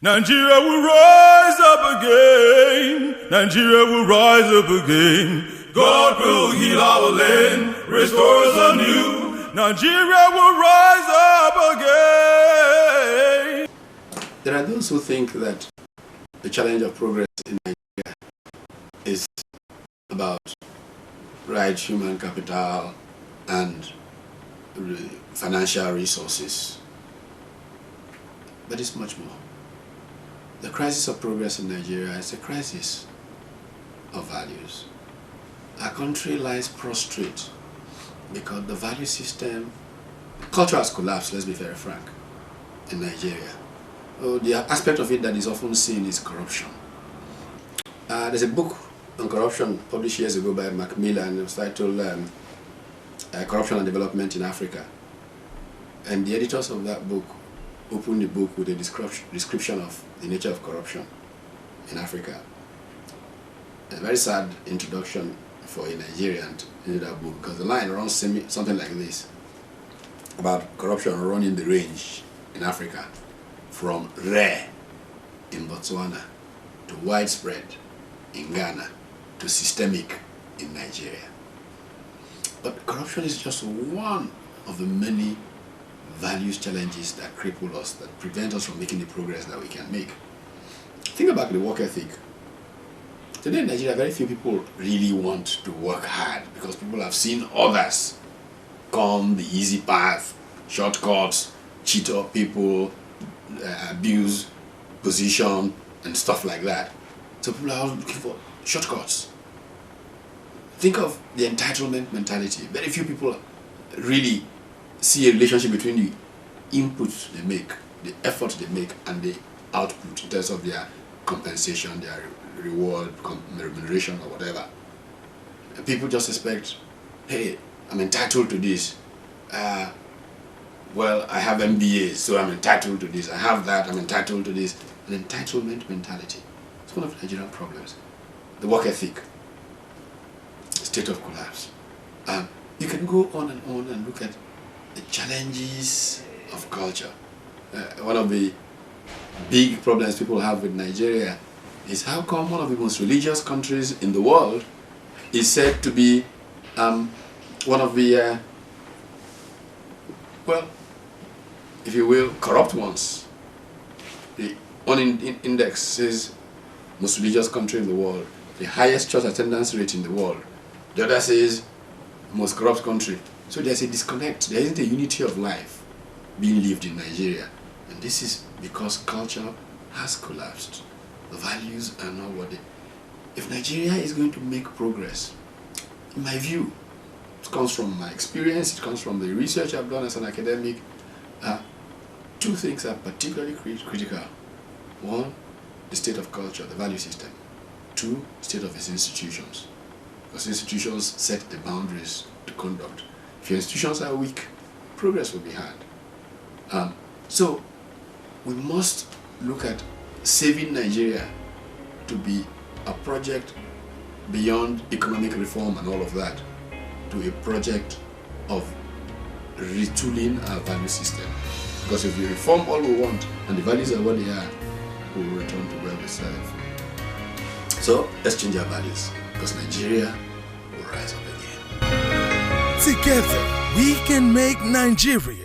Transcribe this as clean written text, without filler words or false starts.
Nigeria will rise up again. Nigeria will rise up again. God will heal our land, restore us anew. Nigeria will rise up again. There are those who think that the challenge of progress in Nigeria is about right human capital and financial resources. But it's much more. The crisis of progress in Nigeria is a crisis of values. Our country lies prostrate because the value system, culture has collapsed, let's be very frank, in Nigeria. The aspect of it that is often seen is corruption. There's a book on corruption published years ago by Macmillan. It was titled Corruption and Development in Africa. And the editors of that book opened the book with a description of the nature of corruption in Africa. A very sad introduction for a Nigerian into that book, because the line runs something like this about corruption running the range in Africa from rare in Botswana to widespread in Ghana to systemic in Nigeria. But corruption is just one of the many values challenges that cripple us, that prevent us from making the progress that we can make. Think about the work ethic. Today in Nigeria, very few people really want to work hard because people have seen others come the easy path, shortcuts, cheat up people, abuse position and stuff like that. So people are looking for shortcuts. Think of the entitlement mentality. Very few people really see a relationship between the input they make, the effort they make, and the output in terms of their compensation, their reward, remuneration, or whatever. And people just expect, hey, I'm entitled to this. Well, I have MBAs, so I'm entitled to this. I have that, I'm entitled to this. An entitlement mentality. It's one of the Nigerian problems. The work ethic, state of collapse. You can go on and look at the challenges of culture. One of the big problems people have with Nigeria is how come one of the most religious countries in the world is said to be one of the, well, if you will, corrupt ones. The one index says most religious country in the world, the highest church attendance rate in the world. The other says most corrupt country. So there's a disconnect. There isn't a unity of life being lived in Nigeria. And this is because culture has collapsed. The values are not what they... If Nigeria is going to make progress, in my view, it comes from my experience, it comes from the research I've done as an academic, two things are particularly critical. One, the state of culture, the value system. Two, state of its institutions. Because institutions set the boundaries to conduct. If your institutions are weak, progress will be hard. So we must look at saving Nigeria to be a project beyond economic reform and all of that, to a project of retooling our value system. Because if we reform all we want and the values are what they are, we will return to where we serve. So let's change our values, because Nigeria will rise up again. Together, we can make Nigeria